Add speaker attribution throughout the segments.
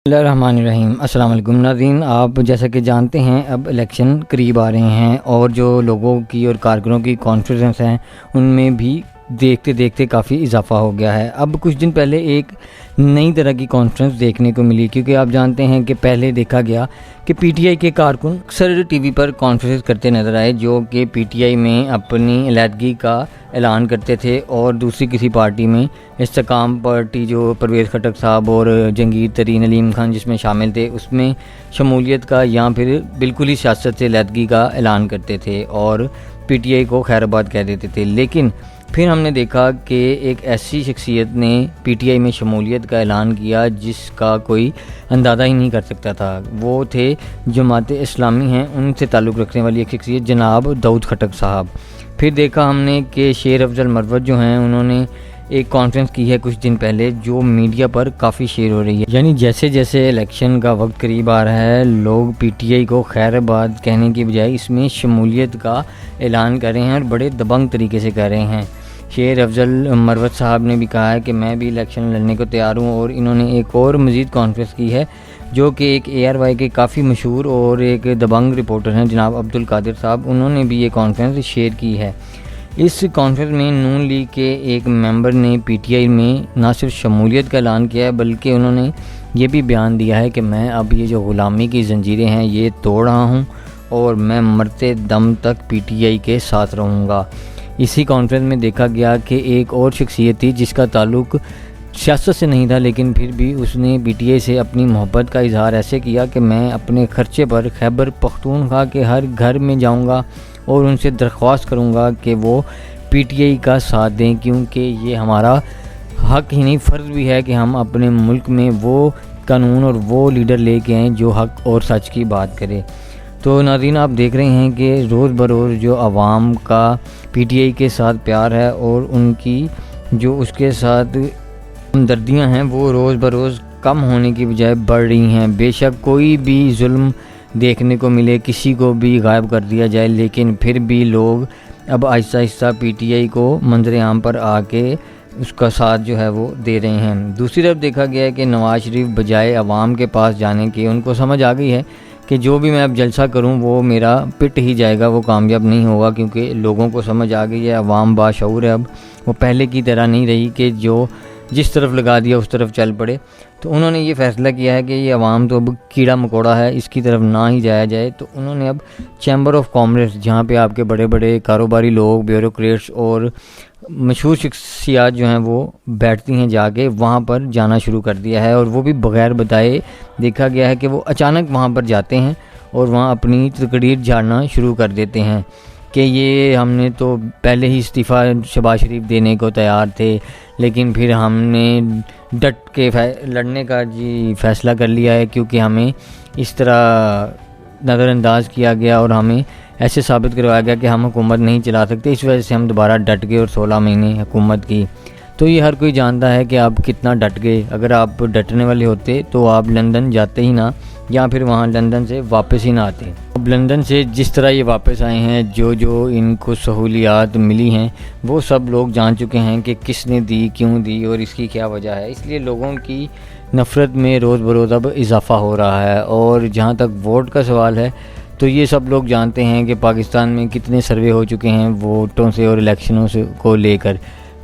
Speaker 1: بسم اللہ الرحمن الرحیم۔ السلام علیکم ناظرین، آپ جیسا کہ جانتے ہیں اب الیکشن قریب آ رہے ہیں اور جو لوگوں کی اور کارکنوں کی کانفیڈنس ہیں ان میں بھی دیکھتے دیکھتے کافی اضافہ ہو گیا ہے۔ اب کچھ دن پہلے ایک نئی طرح کی کانفرنس دیکھنے کو ملی، کیونکہ آپ جانتے ہیں کہ پہلے دیکھا گیا کہ پی ٹی آئی کے کارکن اکثر ٹی وی پر کانفرنس کرتے نظر آئے جو کہ پی ٹی آئی میں اپنی علیحدگی کا اعلان کرتے تھے اور دوسری کسی پارٹی میں استحکام پارٹی جو پرویز خٹک صاحب اور جہانگیر ترین علیم خان جس میں شامل تھے اس میں شمولیت کا یا پھر بالکل ہی سیاست سے علیحدگی کا اعلان کرتے تھے اور پی ٹی آئی کو خیر آباد کہہ دیتے تھے۔ لیکن پھر ہم نے دیکھا کہ ایک ایسی شخصیت نے پی ٹی آئی میں شمولیت کا اعلان کیا جس کا کوئی اندازہ ہی نہیں کر سکتا تھا۔ وہ تھے جماعت اسلامی ہیں ان سے تعلق رکھنے والی ایک شخصیت جناب داؤد خٹک صاحب۔ پھر دیکھا ہم نے کہ شیر افضل مروت جو ہیں انہوں نے ایک کانفرنس کی ہے کچھ دن پہلے جو میڈیا پر کافی شیئر ہو رہی ہے، یعنی جیسے جیسے الیکشن کا وقت قریب آ رہا ہے لوگ پی ٹی آئی کو خیر آباد کہنے کی بجائے اس میں شمولیت کا اعلان کر رہے ہیں اور بڑے دبنگ طریقے سے کر رہے ہیں۔ شیر افضل مروت صاحب نے بھی کہا ہے کہ میں بھی الیکشن لڑنے کو تیار ہوں، اور انہوں نے ایک اور مزید کانفرنس کی ہے جو کہ ایک اے آر وائی کے کافی مشہور اور ایک دبنگ رپورٹر ہیں جناب عبدالقادر صاحب، انہوں نے بھی یہ کانفرنس شیئر کی ہے۔ اس کانفرنس میں نون لیگ کے ایک ممبر نے پی ٹی آئی میں نہ صرف شمولیت کا اعلان کیا ہے بلکہ انہوں نے یہ بھی بیان دیا ہے کہ میں اب یہ جو غلامی کی زنجیریں ہیں یہ توڑ رہا ہوں اور میں مرتے دم تک پی ٹی آئی کے ساتھ رہوں گا۔ اسی کانفرنس میں دیکھا گیا کہ ایک اور شخصیت تھی جس کا تعلق سیاست سے نہیں تھا لیکن پھر بھی اس نے پی ٹی آئی سے اپنی محبت کا اظہار ایسے کیا کہ میں اپنے خرچے پر خیبر پختونخوا کے ہر گھر میں جاؤں گا اور ان سے درخواست کروں گا کہ وہ پی ٹی آئی کا ساتھ دیں، کیونکہ یہ ہمارا حق ہی نہیں فرض بھی ہے کہ ہم اپنے ملک میں وہ قانون اور وہ لیڈر لے کے آئیں جو حق اور سچ کی بات کرے۔ تو ناظرین آپ دیکھ رہے ہیں کہ روز بروز جو عوام کا پی ٹی آئی کے ساتھ پیار ہے اور ان کی جو اس کے ساتھ ہمدردیاں ہیں وہ روز بروز کم ہونے کی بجائے بڑھ رہی ہیں۔ بے شک کوئی بھی ظلم دیکھنے کو ملے، کسی کو بھی غائب کر دیا جائے، لیکن پھر بھی لوگ اب آہستہ آہستہ پی ٹی آئی کو منظر عام پر آ کے اس کا ساتھ جو ہے وہ دے رہے ہیں۔ دوسری طرف دیکھا گیا ہے کہ نواز شریف بجائے عوام کے پاس جانے کے ان کو سمجھ آ گئی ہے کہ جو بھی میں اب جلسہ کروں وہ میرا پٹ ہی جائے گا، وہ کامیاب نہیں ہوگا، کیونکہ لوگوں کو سمجھ آ گئی ہے، عوام باشعور ہے، اب وہ پہلے کی طرح نہیں رہی کہ جو جس طرف لگا دیا اس طرف چل پڑے۔ تو انہوں نے یہ فیصلہ کیا ہے کہ یہ عوام تو اب کیڑا مکوڑا ہے، اس کی طرف نہ ہی جایا جائے۔ تو انہوں نے اب چیمبر آف کامرس جہاں پہ آپ کے بڑے بڑے کاروباری لوگ، بیوروکریٹس اور مشہور شخصیات جو ہیں وہ بیٹھتی ہیں جا کے وہاں پر جانا شروع کر دیا ہے، اور وہ بھی بغیر بتائے۔ دیکھا گیا ہے کہ وہ اچانک وہاں پر جاتے ہیں اور وہاں اپنی تقریر جھاڑنا شروع کر دیتے ہیں کہ یہ ہم نے تو پہلے ہی استعفیٰ شہباز شریف دینے کو تیار تھے، لیکن پھر ہم نے ڈٹ کے لڑنے کا فیصلہ کر لیا ہے، کیونکہ ہمیں اس طرح نظر انداز کیا گیا اور ہمیں ایسے ثابت کروایا گیا کہ ہم حکومت نہیں چلا سکتے، اس وجہ سے ہم دوبارہ ڈٹ گئے اور 16 مہینے حکومت کی۔ تو یہ ہر کوئی جانتا ہے کہ آپ کتنا ڈٹ گئے۔ اگر آپ ڈٹنے والے ہوتے تو آپ لندن جاتے ہی نہ، یا پھر وہاں لندن سے واپس ہی نہ آتے۔ اب لندن سے جس طرح یہ واپس آئے ہیں، جو ان کو سہولیات ملی ہیں وہ سب لوگ جان چکے ہیں کہ کس نے دی، کیوں دی اور اس کی کیا وجہ ہے۔ اس لیے لوگوں کی نفرت میں روز بروز اب اضافہ ہو رہا ہے۔ اور جہاں تک ووٹ کا سوال ہے تو یہ سب لوگ جانتے ہیں کہ پاکستان میں کتنے سروے ہو چکے ہیں ووٹوں سے اور الیکشنوں سے کو لے کر،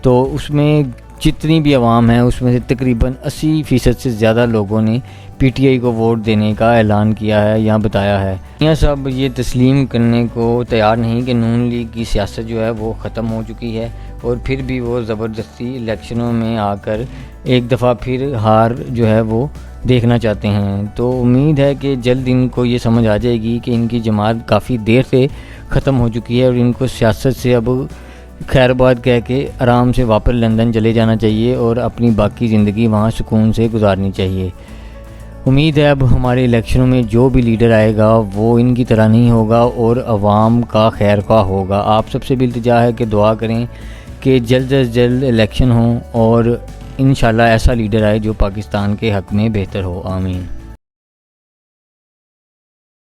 Speaker 1: تو اس میں جتنی بھی عوام ہے اس میں سے تقریباً 80% سے زیادہ لوگوں نے پی ٹی آئی کو ووٹ دینے کا اعلان کیا ہے یا بتایا ہے۔ یہ سب یہ تسلیم کرنے کو تیار نہیں کہ نون لیگ کی سیاست جو ہے وہ ختم ہو چکی ہے، اور پھر بھی وہ زبردستی الیکشنوں میں آ کر ایک دفعہ پھر ہار جو ہے وہ دیکھنا چاہتے ہیں۔ تو امید ہے کہ جلد ان کو یہ سمجھ آ جائے گی کہ ان کی جماعت کافی دیر سے ختم ہو چکی ہے اور ان کو سیاست سے اب خیر آباد کہہ کے آرام سے واپس لندن چلے جانا چاہیے اور اپنی باقی زندگی وہاں سکون سے گزارنی چاہیے۔ امید ہے اب ہمارے الیکشنوں میں جو بھی لیڈر آئے گا وہ ان کی طرح نہیں ہوگا اور عوام کا خیر خواہ ہوگا۔ آپ سب سے بھی التجا ہے کہ دعا کریں کہ جلد از جلد الیکشن ہوں اور انشاءاللہ ایسا لیڈر آئے جو پاکستان کے حق میں بہتر ہو۔ آمین۔